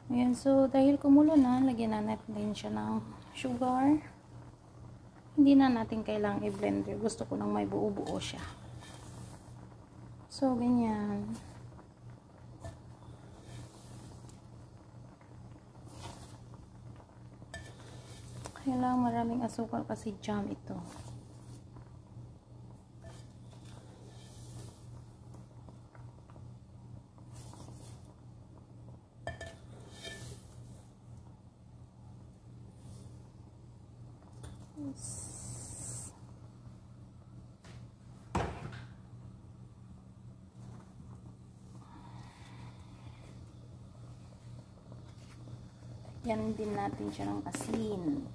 Ayan, so dahil kumulo na, lagyan na natin siya ng sugar. Hindi na natin kailangang i-blender. Gusto ko nang may buo-buo siya. So, ganyan. Kailangan maraming asukal kasi jam ito. Yan din natin siya ng asin.